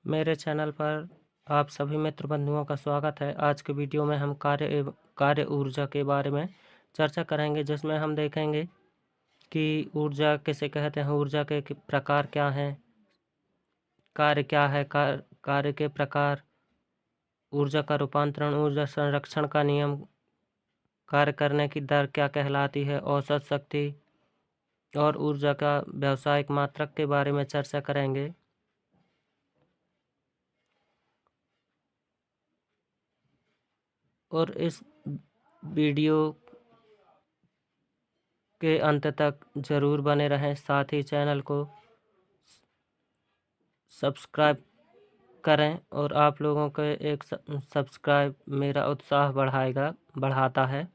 मेरे चैनल पर आप सभी मित्र बंधुओं का स्वागत है। आज के वीडियो में हम कार्य ऊर्जा के बारे में चर्चा करेंगे, जिसमें हम देखेंगे कि ऊर्जा किसे कहते हैं, ऊर्जा के प्रकार क्या हैं, कार्य क्या है, कार्य के प्रकार, ऊर्जा का रूपांतरण, ऊर्जा संरक्षण का नियम, कार्य करने की दर क्या कहलाती है, औसत शक्ति और ऊर्जा का व्यावसायिक मात्रक के बारे में चर्चा करेंगे। और इस वीडियो के अंत तक ज़रूर बने रहें। साथ ही चैनल को सब्सक्राइब करें और आप लोगों के एक सब्सक्राइब मेरा उत्साह बढ़ाता है।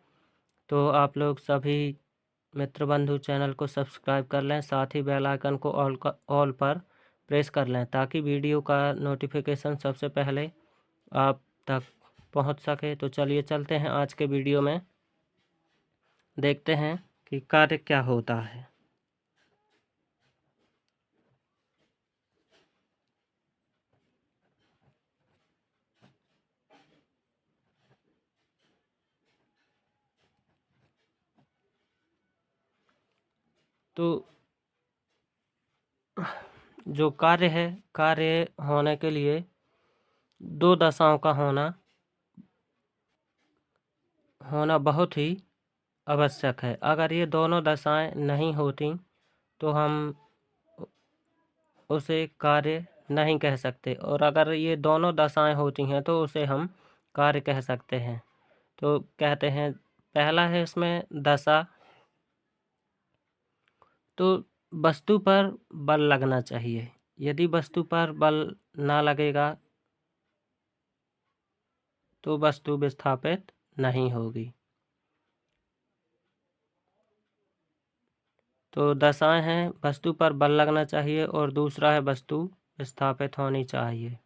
तो आप लोग सभी मित्र बंधु चैनल को सब्सक्राइब कर लें, साथ ही बेल आइकन को ऑल पर प्रेस कर लें, ताकि वीडियो का नोटिफिकेशन सबसे पहले आप तक पहुंच सके। तो चलिए चलते हैं आज के वीडियो में, देखते हैं कि कार्य क्या होता है। तो जो कार्य है, कार्य होने के लिए दो दशाओं का होना बहुत ही आवश्यक है। अगर ये दोनों दशाएं नहीं होती तो हम उसे कार्य नहीं कह सकते, और अगर ये दोनों दशाएं होती हैं तो उसे हम कार्य कह सकते हैं। तो कहते हैं, पहला है इसमें दशा, तो वस्तु पर बल लगना चाहिए। यदि वस्तु पर बल ना लगेगा तो वस्तु विस्थापित नहीं होगी। तो दशाएं हैं, वस्तु पर बल लगना चाहिए, और दूसरा है वस्तु विस्थापित होनी चाहिए।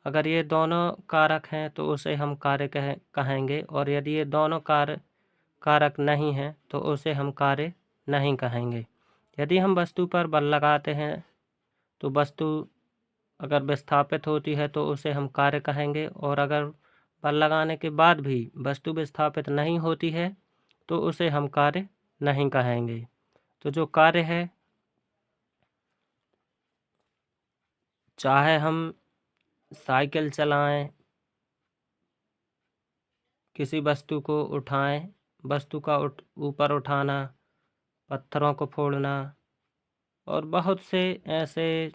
अगर ये दोनों कारक हैं तो उसे हम कार्य कहेंगे, और यदि ये दोनों कारक नहीं हैं तो उसे हम कार्य नहीं कहेंगे। यदि हम वस्तु पर बल लगाते हैं तो वस्तु अगर विस्थापित होती है तो उसे हम कार्य कहेंगे, और अगर बल लगाने के बाद भी वस्तु विस्थापित नहीं होती है तो उसे हम कार्य नहीं कहेंगे। तो जो कार्य है, चाहे हम साइकिल चलाएं, किसी वस्तु को उठाएं, वस्तु का ऊपर उठाना, पत्थरों को फोड़ना, और बहुत से ऐसे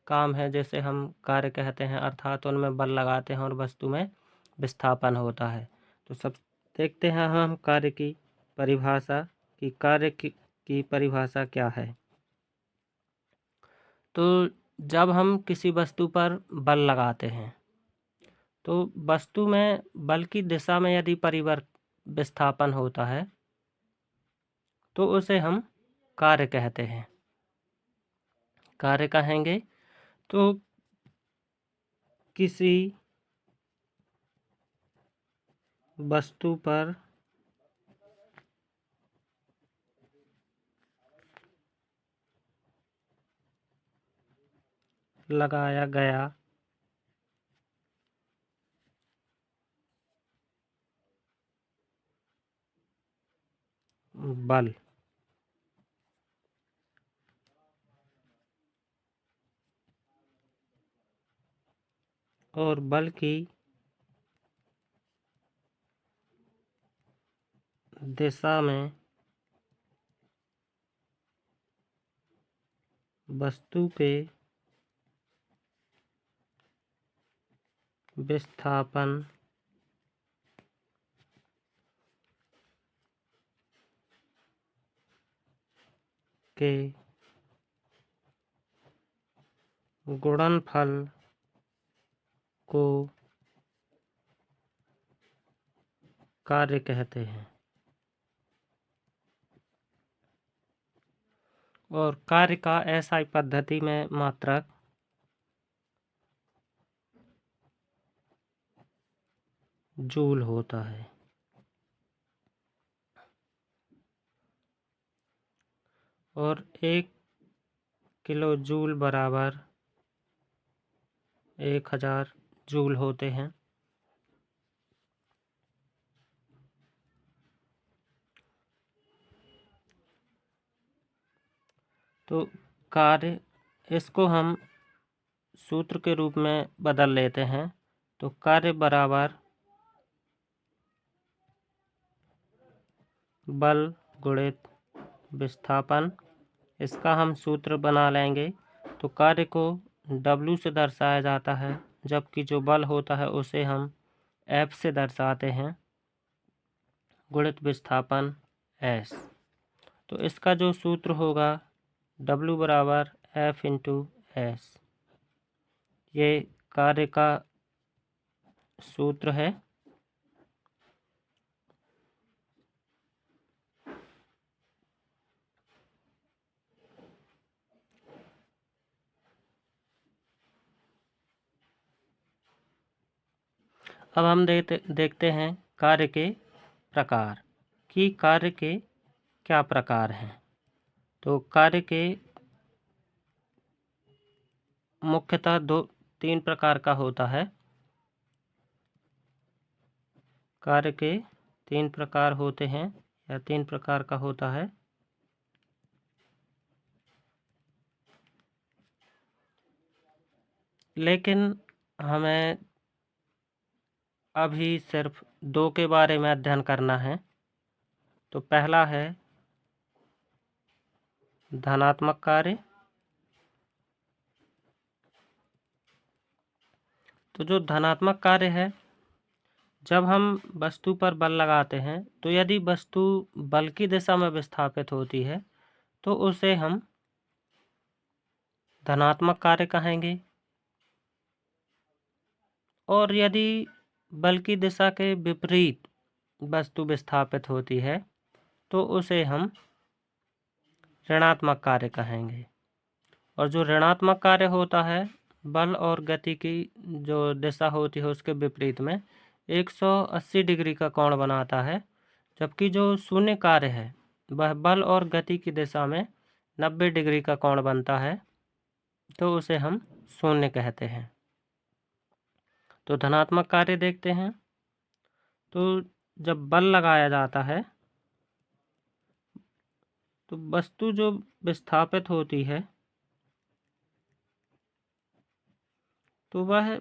काम हैं जैसे हम कार्य कहते हैं, अर्थात उनमें बल लगाते हैं और वस्तु में विस्थापन होता है। तो सब देखते हैं हम कार्य की परिभाषा, कि कार्य की परिभाषा क्या है। तो जब हम किसी वस्तु पर बल लगाते हैं तो वस्तु में बल की दिशा में यदि विस्थापन होता है तो उसे हम कार्य कहते हैं, कार्य कहेंगे। तो किसी वस्तु पर लगाया गया बल और बल की दिशा में वस्तु के विस्थापन के गुणनफल को कार्य कहते हैं। और कार्य का एसआई पद्धति में मात्रक जूल होता है। और 1 किलो जूल बराबर 1000 जूल होते हैं। तो कार्य, इसको हम सूत्र के रूप में बदल लेते हैं। तो कार्य बराबर बल गुणित विस्थापन, इसका हम सूत्र बना लेंगे। तो कार्य को W से दर्शाया जाता है, जबकि जो बल होता है उसे हम F से दर्शाते हैं, गुणित विस्थापन S। तो इसका जो सूत्र होगा W बराबर F इंटू S, ये कार्य का सूत्र है। अब हम देखते हैं कार्य के प्रकार, कि कार्य के क्या प्रकार हैं। तो कार्य के मुख्यतः 3 प्रकार का होता है। कार्य के 3 प्रकार होते हैं, या 3 प्रकार का होता है। लेकिन हमें अभी सिर्फ 2 के बारे में अध्ययन करना है। तो पहला है धनात्मक कार्य। तो जो धनात्मक कार्य है, जब हम वस्तु पर बल लगाते हैं, तो यदि वस्तु बल की दिशा में विस्थापित होती है तो उसे हम धनात्मक कार्य कहेंगे। और यदि बल की दिशा के विपरीत वस्तु विस्थापित होती है तो उसे हम ऋणात्मक कार्य कहेंगे। और जो ऋणात्मक कार्य होता है, बल और गति की जो दिशा होती है उसके विपरीत में 180 डिग्री का कोण बनाता है, जबकि जो शून्य कार्य है वह बल और गति की दिशा में 90 डिग्री का कोण बनता है, तो उसे हम शून्य कहते हैं। तो धनात्मक कार्य देखते हैं। तो जब बल लगाया जाता है तो वस्तु जो विस्थापित होती है तो वह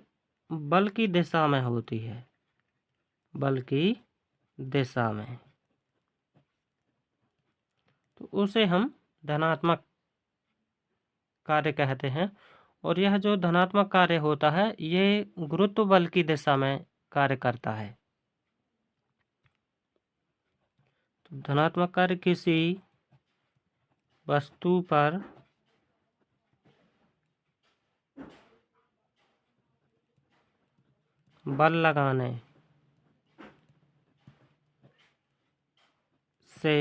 बल की दिशा में होती है, बल की दिशा में, तो उसे हम धनात्मक कार्य कहते हैं। और यह जो धनात्मक कार्य होता है ये गुरुत्व बल की दिशा में कार्य करता है। तो धनात्मक कार्य किसी वस्तु पर बल लगाने से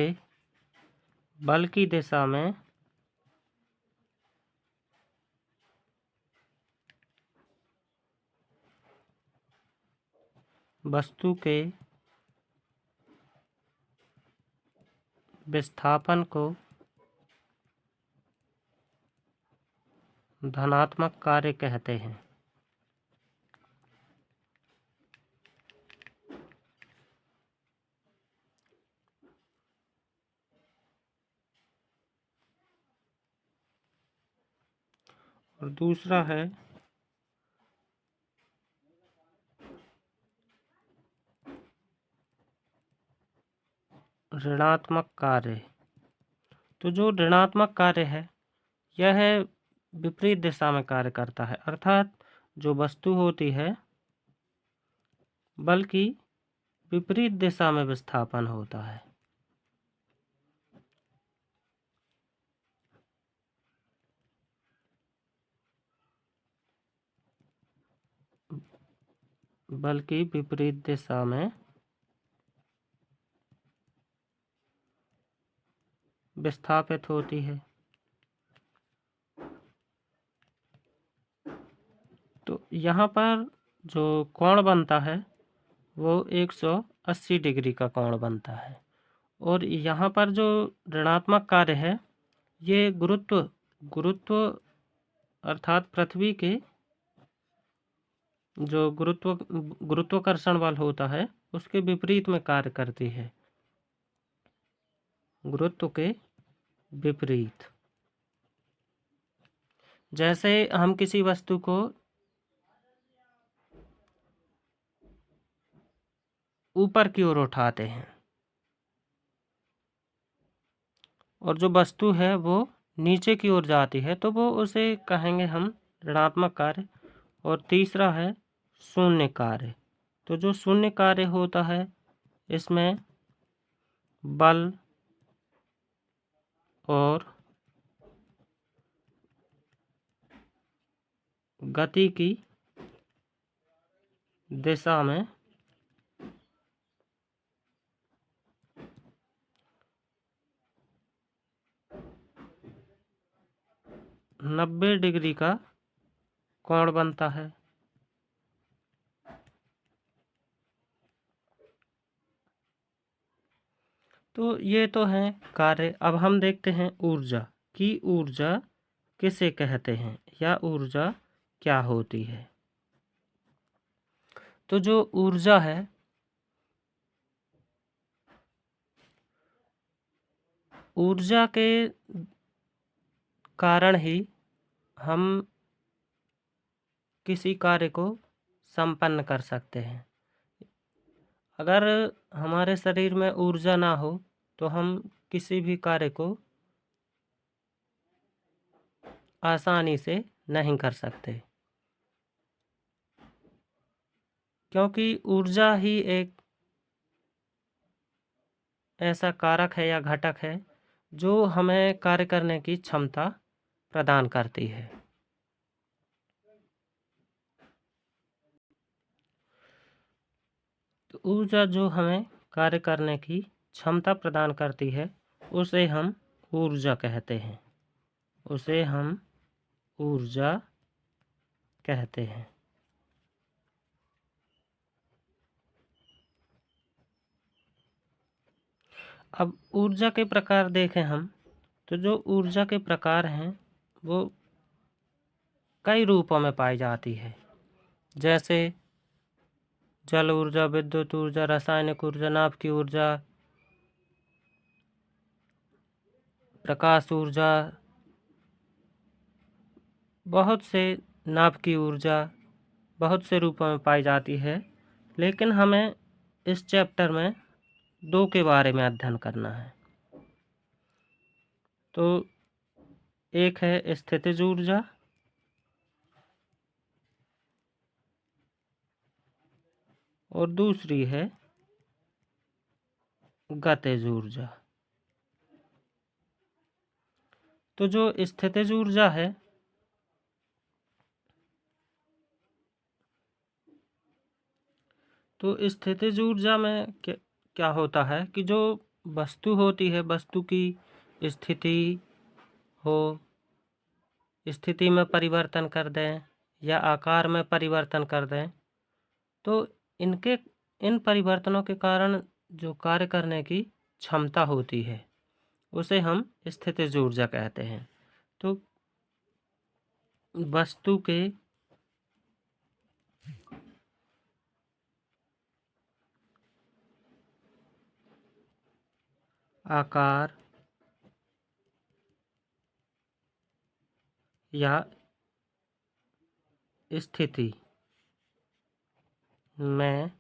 बल की दिशा में वस्तु के विस्थापन को धनात्मक कार्य कहते हैं। और दूसरा है ऋणात्मक कार्य। तो जो ऋणात्मक कार्य है यह विपरीत दिशा में कार्य करता है, अर्थात जो वस्तु होती है बल की विपरीत दिशा में विस्थापन होता है। बल की विपरीत दिशा में विस्थापित होती है। तो यहाँ पर जो कोण बनता है वो 180 डिग्री का कोण बनता है। और यहाँ पर जो ऋणात्मक कार्य है ये गुरुत्व अर्थात पृथ्वी के जो गुरुत्वाकर्षण बल होता है उसके विपरीत में कार्य करती है, गुरुत्व के विपरीत। जैसे हम किसी वस्तु को ऊपर की ओर उठाते हैं और जो वस्तु है वो नीचे की ओर जाती है, तो वो उसे कहेंगे हम ऋणात्मक कार्य। और तीसरा है शून्य कार्य। तो जो शून्य कार्य होता है इसमें बल और गति की दिशा में 90 डिग्री का कोण बनता है। तो ये तो है कार्य। अब हम देखते हैं ऊर्जा की ऊर्जा किसे कहते हैं या ऊर्जा क्या होती है। तो जो ऊर्जा है ऊर्जा के कारण ही हम किसी कार्य को संपन्न कर सकते हैं। अगर हमारे शरीर में ऊर्जा ना हो तो हम किसी भी कार्य को आसानी से नहीं कर सकते, क्योंकि ऊर्जा ही एक ऐसा कारक है या घटक है जो हमें कार्य करने की क्षमता प्रदान करती है। तो ऊर्जा जो हमें कार्य करने की क्षमता प्रदान करती है उसे हम ऊर्जा कहते हैं, उसे हम ऊर्जा कहते हैं। अब ऊर्जा के प्रकार देखें हम, तो जो ऊर्जा के प्रकार हैं वो कई रूपों में पाई जाती है। जैसे जल ऊर्जा, विद्युत ऊर्जा, रासायनिक ऊर्जा, नाभ की ऊर्जा, प्रकाश ऊर्जा, बहुत से नाभ की ऊर्जा बहुत से रूपों में पाई जाती है। लेकिन हमें इस चैप्टर में दो के बारे में अध्ययन करना है। तो एक है स्थितिज ऊर्जा और दूसरी है गतिज ऊर्जा। तो जो स्थितिज ऊर्जा है तो स्थितिज ऊर्जा में क्या होता है कि जो वस्तु होती है, वस्तु की स्थिति हो, स्थिति में परिवर्तन कर दें या आकार में परिवर्तन कर दें, तो इन परिवर्तनों के कारण जो कार्य करने की क्षमता होती है उसे हम स्थितिज ऊर्जा कहते हैं। तो वस्तु के आकार या स्थिति में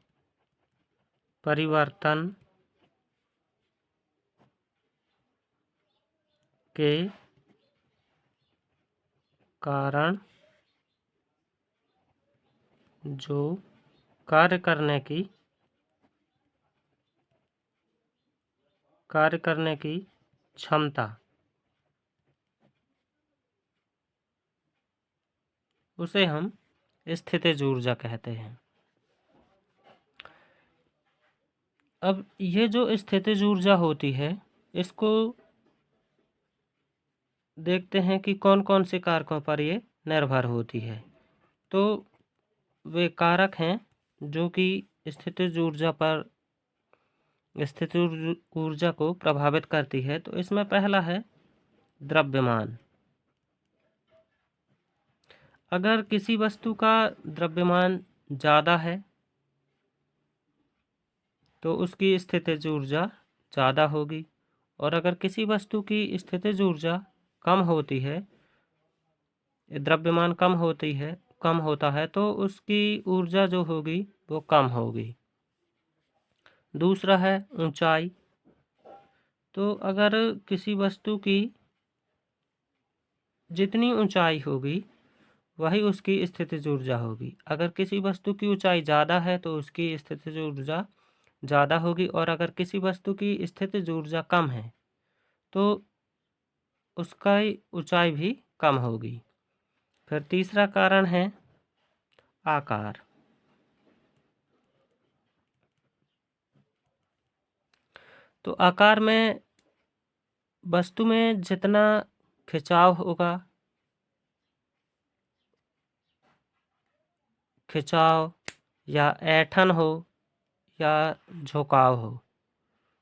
परिवर्तन के कारण जो कार्य करने की क्षमता उसे हम स्थितिज ऊर्जा कहते हैं। अब ये जो स्थितिज ऊर्जा होती है इसको देखते हैं कि कौन कौन से कारकों पर ये निर्भर होती है। तो वे कारक हैं जो कि स्थितिज ऊर्जा को प्रभावित करती है। तो इसमें पहला है द्रव्यमान। अगर किसी वस्तु का द्रव्यमान ज़्यादा है तो उसकी स्थितिज ऊर्जा ज़्यादा होगी, और अगर किसी वस्तु की स्थितिज ऊर्जा कम होती है, द्रव्यमान कम होता है तो उसकी ऊर्जा जो होगी वो कम होगी। दूसरा है ऊंचाई। तो अगर किसी वस्तु की जितनी ऊंचाई होगी वही उसकी स्थितिज ऊर्जा होगी। अगर किसी वस्तु की ऊंचाई ज़्यादा है तो उसकी स्थितिज ऊर्जा ज़्यादा होगी, और अगर किसी वस्तु की स्थितिज ऊर्जा कम है तो उसका ऊंचाई भी कम होगी। फिर तीसरा कारण है आकार। तो आकार में वस्तु में जितना खिंचाव होगा, खिंचाव या ऐंठन हो या झुकाव हो,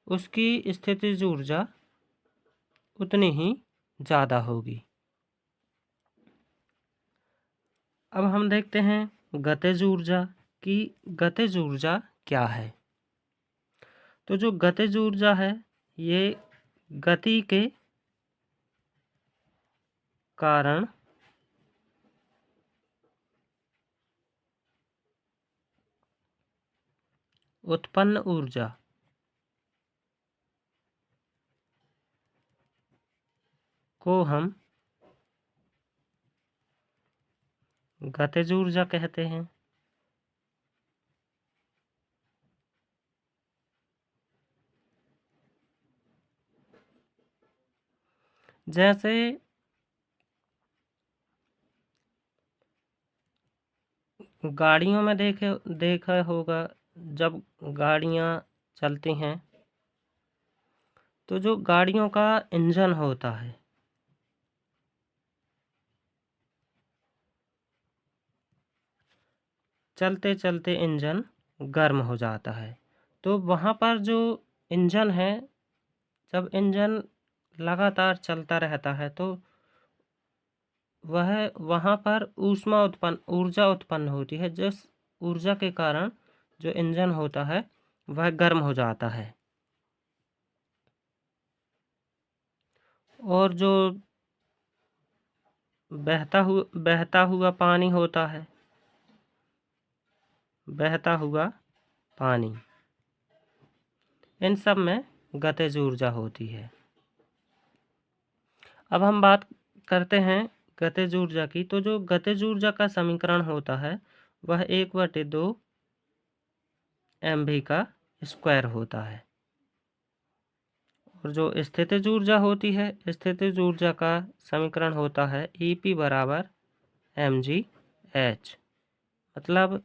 उसकी स्थितिज ऊर्जा उतनी ही ज़्यादा होगी। अब हम देखते हैं गतिज ऊर्जा की गतिज ऊर्जा क्या है। तो जो गतिज ऊर्जा है ये गति के कारण उत्पन्न ऊर्जा को हम गतिज ऊर्जा कहते हैं। जैसे गाड़ियों में देखा होगा, जब गाड़ियाँ चलती हैं तो जो गाड़ियों का इंजन होता है चलते चलते इंजन गर्म हो जाता है। तो वहाँ पर जो इंजन है, जब इंजन लगातार चलता रहता है तो वह वहाँ पर ऊर्जा उत्पन्न होती है, जिस ऊर्जा के कारण जो इंजन होता है वह गर्म हो जाता है। और जो बहता हुआ पानी होता है, बहता हुआ पानी, इन सब में गतिज ऊर्जा होती है। अब हम बात करते हैं गतिज ऊर्जा की। तो जो गतिज ऊर्जा का समीकरण होता है वह 1/2 mv का स्क्वायर होता है। और जो स्थितिज ऊर्जा होती है, स्थितिज ऊर्जा का समीकरण होता है EP बराबर mgh, मतलब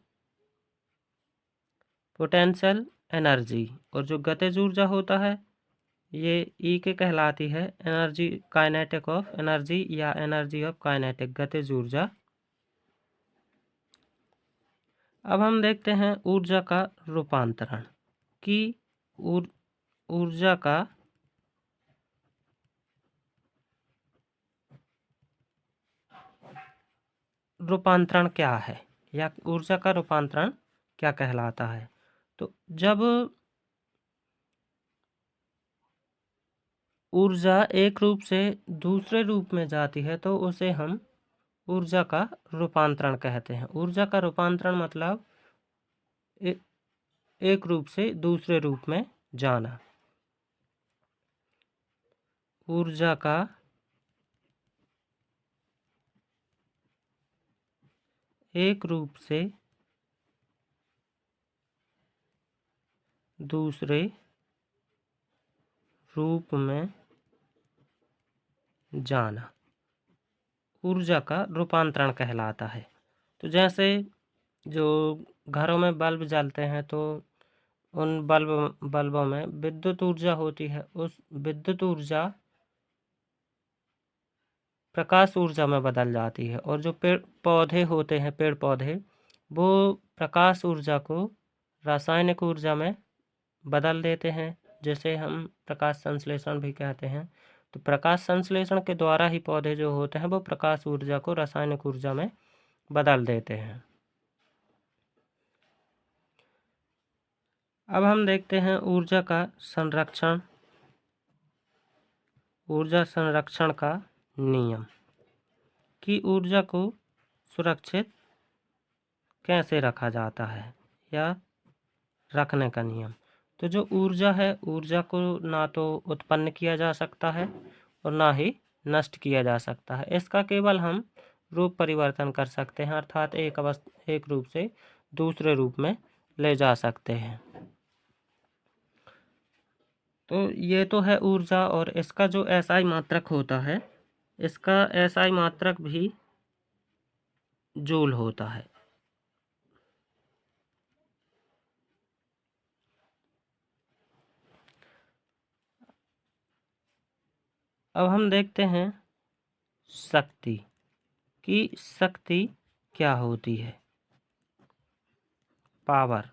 पोटेंशियल एनर्जी। और जो गतिज ऊर्जा होता है ये ई के कहलाती है एनर्जी काइनेटिक ऑफ एनर्जी या एनर्जी ऑफ काइनेटिक, गतिज ऊर्जा। अब हम देखते हैं ऊर्जा का रूपांतरण कि ऊर्जा का रूपांतरण क्या है, या ऊर्जा का रूपांतरण क्या कहलाता है। तो जब ऊर्जा एक रूप से दूसरे रूप में जाती है तो उसे हम ऊर्जा का रूपांतरण कहते हैं। ऊर्जा का रूपांतरण मतलब एक रूप से दूसरे रूप में जाना। ऊर्जा का एक रूप से दूसरे रूप में जाना ऊर्जा का रूपांतरण कहलाता है। तो जैसे जो घरों में बल्ब जलते हैं तो उन बल्बों में विद्युत ऊर्जा होती है। उस विद्युत ऊर्जा प्रकाश ऊर्जा में बदल जाती है। और जो पेड़ पौधे होते हैं, पेड़ पौधे, वो प्रकाश ऊर्जा को रासायनिक ऊर्जा में बदल देते हैं, जिसे हम प्रकाश संश्लेषण भी कहते हैं। तो प्रकाश संश्लेषण के द्वारा ही पौधे जो होते हैं वो प्रकाश ऊर्जा को रासायनिक ऊर्जा में बदल देते हैं। अब हम देखते हैं ऊर्जा संरक्षण का नियम कि ऊर्जा को सुरक्षित कैसे रखा जाता है या रखने का नियम। तो जो ऊर्जा है, ऊर्जा को ना तो उत्पन्न किया जा सकता है और ना ही नष्ट किया जा सकता है। इसका केवल हम रूप परिवर्तन कर सकते हैं, अर्थात एक रूप से दूसरे रूप में ले जा सकते हैं। तो ये तो है ऊर्जा, और इसका जो एसआई मात्रक होता है, इसका एसआई मात्रक भी जूल होता है। अब हम देखते हैं शक्ति की शक्ति क्या होती है। पावर।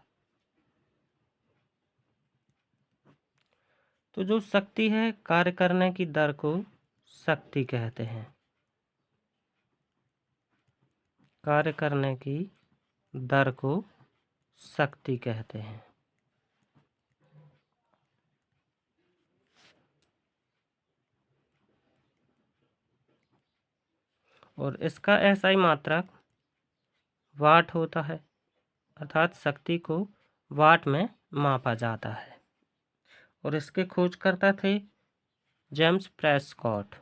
तो जो शक्ति है, कार्य करने की दर को शक्ति कहते हैं। कार्य करने की दर को शक्ति कहते हैं। और इसका एसआई मात्रक वाट होता है, अर्थात शक्ति को वाट में मापा जाता है। और इसके खोजकर्ता थे जेम्स प्रेस्कॉट।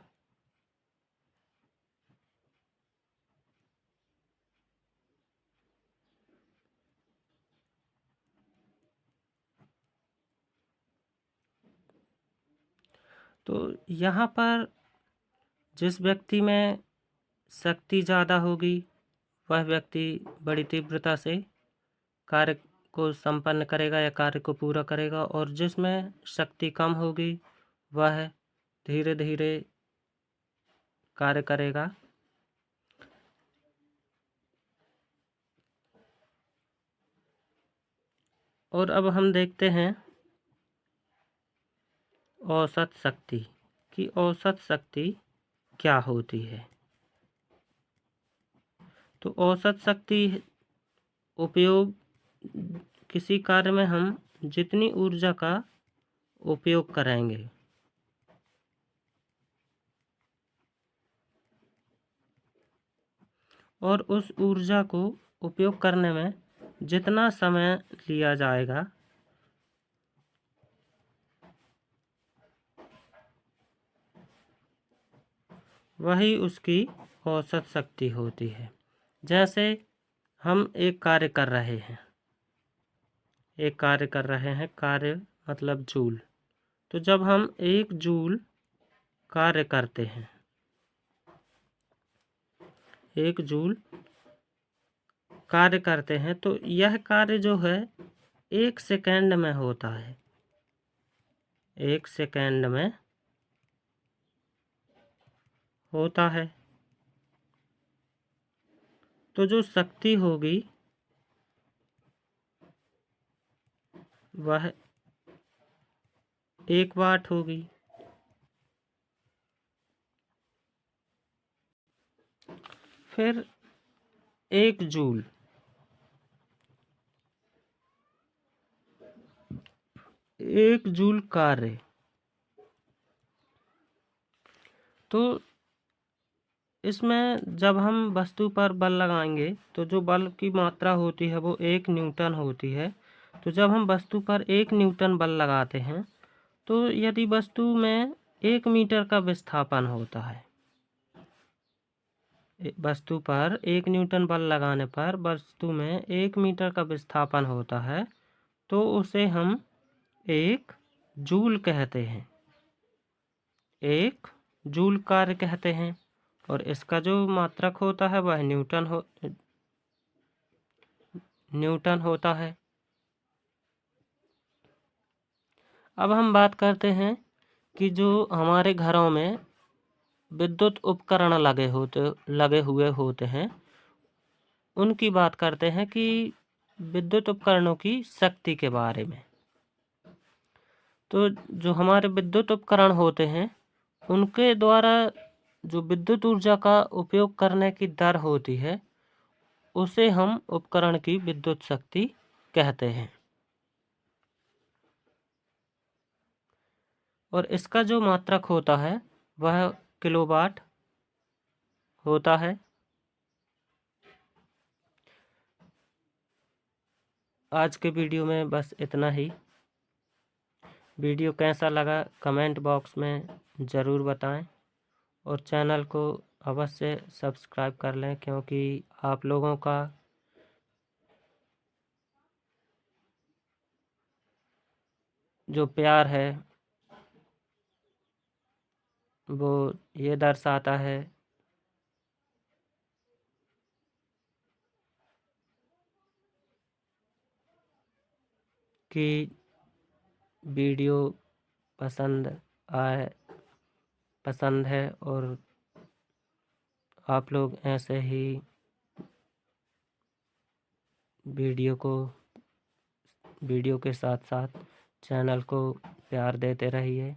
तो यहाँ पर जिस व्यक्ति में शक्ति ज़्यादा होगी वह व्यक्ति बड़ी तीव्रता से कार्य को संपन्न करेगा या कार्य को पूरा करेगा, और जिसमें शक्ति कम होगी वह धीरे धीरे कार्य करेगा। और अब हम देखते हैं औसत शक्ति की औसत शक्ति क्या होती है। तो औसत शक्ति उपयोग, किसी कार्य में हम जितनी ऊर्जा का उपयोग करेंगे और उस ऊर्जा को उपयोग करने में जितना समय लिया जाएगा वही उसकी औसत शक्ति होती है। जैसे हम एक कार्य कर रहे हैं, कार्य मतलब जूल। तो जब हम 1 जूल कार्य करते हैं, 1 जूल कार्य करते हैं, तो यह कार्य जो है 1 सेकंड में होता है। 1 सेकंड में होता है। तो जो शक्ति होगी वह 1 वाट होगी। फिर 1 जूल कार्य, तो इसमें जब हम वस्तु पर बल लगाएंगे तो जो बल की मात्रा होती है वो 1 न्यूटन होती है। तो जब हम वस्तु पर 1 न्यूटन बल लगाते हैं, तो यदि वस्तु में 1 मीटर का विस्थापन होता है, वस्तु पर 1 न्यूटन बल लगाने पर वस्तु में 1 मीटर का विस्थापन होता है, तो उसे हम 1 जूल कहते हैं। 1 जूल कार्य कहते हैं। और इसका जो मात्रक होता है वह न्यूटन होता है। अब हम बात करते हैं कि जो हमारे घरों में विद्युत उपकरण लगे हुए होते हैं, उनकी बात करते हैं कि विद्युत उपकरणों की शक्ति के बारे में। तो जो हमारे विद्युत उपकरण होते हैं उनके द्वारा जो विद्युत ऊर्जा का उपयोग करने की दर होती है उसे हम उपकरण की विद्युत शक्ति कहते हैं। और इसका जो मात्रक होता है वह किलोवाट होता है। आज के वीडियो में बस इतना ही। वीडियो कैसा लगा कमेंट बॉक्स में ज़रूर बताएं और चैनल को अवश्य सब्सक्राइब कर लें, क्योंकि आप लोगों का जो प्यार है वो ये दर्शाता है कि वीडियो पसंद है और आप लोग ऐसे ही वीडियो के साथ साथ चैनल को प्यार देते रहिए।